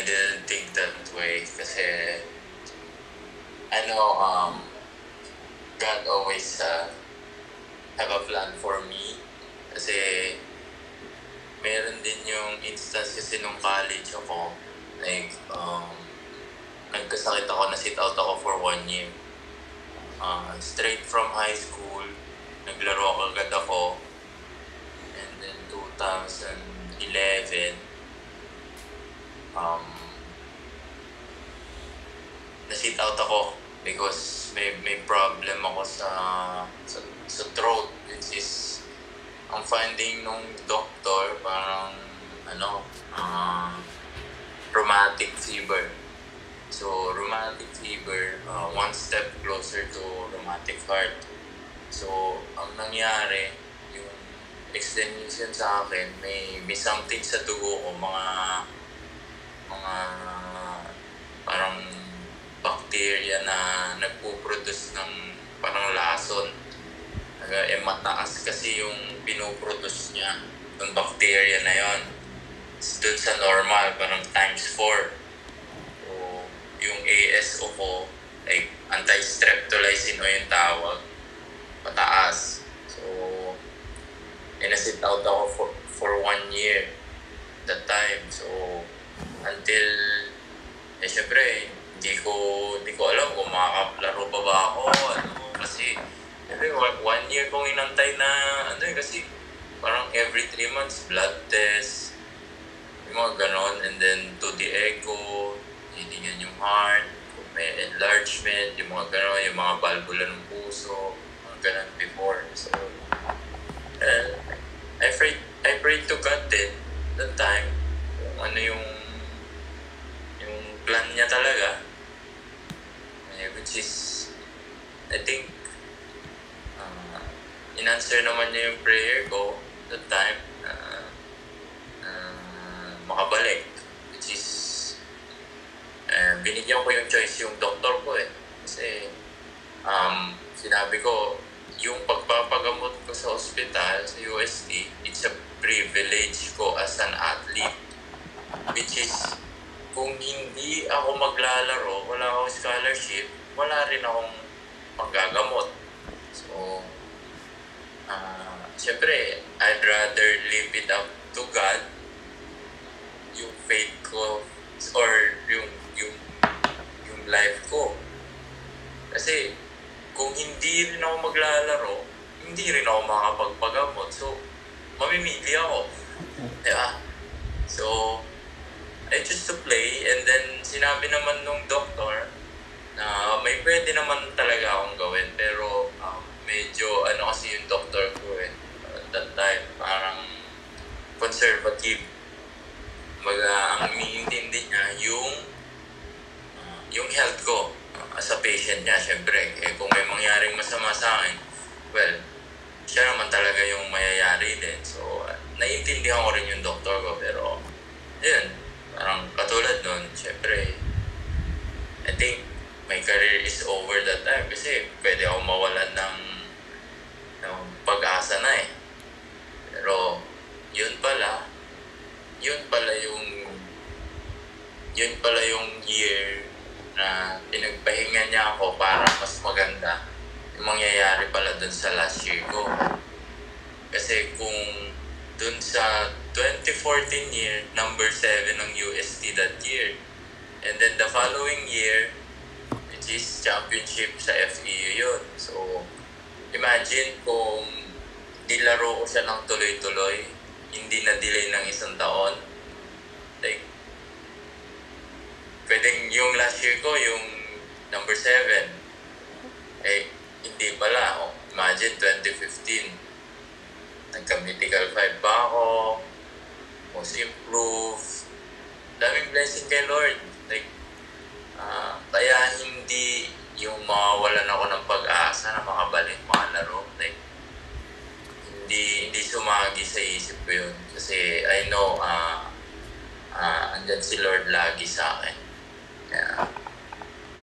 didn't think that way kasi God always have a plan for me kasi meron din yung instance kasi nung college ako, like, nagkasakit ako, na-sit out ako for 1 year. Straight from high school, naglaro agad ako. And then 2011, na-sit out ako because may problem ako sa throat, which is ang finding nung doctor parang rheumatic fever. So rheumatic fever, one step closer to rheumatic heart. So ang nangyari, yung explanation sa akin, may something sa dugo ko, mga parang bacteria na nagpo-produce ng parang lason. Mataas kasi yung pinoproduce niya, yung bacteria na yon. Doon sa normal, parang times 4. So, yung ASO ko, like anti-streptolysin o yung tawag, mataas. So, na-sit out ako for 1 year that time. So, until, syempre, hindi ko alam kung makakalaro pa ba ako, kasi, syempre, 1 year kong inantay na, kasi, parang every 3 months, blood test, yung mga ganon, and then to the echo, hiningan yung heart, kung may enlargement, yung mga ganon, yung mga valvula ng puso, mga ganon before. So, I prayed to God din that time, kung ano yung plan niya talaga, which is, I think, in-answer naman niya yung prayer ko that time, makabalik, which is, binigyan ko yung choice yung doktor ko kasi sinabi ko, yung pagpapagamot ko sa ospital, sa UST, it's a privilege ko as an athlete, which is, kung hindi ako maglalaro, wala akong scholarship, wala rin akong magagamot. So, syempre, I'd rather leave it up to God, yung faith ko, or yung life ko. Kasi, kung hindi rin ako maglalaro, hindi rin ako makapagpagamot. So, mamimili ako. Diba? So, I choose to play, and then sinabi naman nung doktor na may pwede naman talaga akong gawin, pero medyo kasi yung doktor ko at that time, parang conservative. Ang iniintindi niya yung health ko as a patient niya, syempre. Kung may mangyaring masama sa akin, well, siya naman talaga yung mayayari din. So, naiintindihan ko rin yung doktor ko, pero yun, parang katulad nun, syempre, I think my career is over that time kasi pwede ako mawalan ng pag-asa na Pero, yun pala yung year na pinagpahinga niya ako para mas maganda yung mangyayari pala dun sa last year ko. Kasi kung dun sa 2014 year, number 7 ng UST that year. And then the following year, which is championship sa FEU yun. So, imagine kung nilaro ko siya ng tuloy-tuloy, hindi na-delay ng 1 taon. Like, pwedeng yung last year ko, yung number 7, hindi pala. Imagine, 2015, nagka-medical 5 pa ako, most improved, daming blessing kay Lord. Like, kaya hindi yung mawawalan ako ng pag-asa na makabalik, makalaro. Like, hindi sumagi sa isip ko yun. Kasi I know, andyan si Lord lagi sa akin.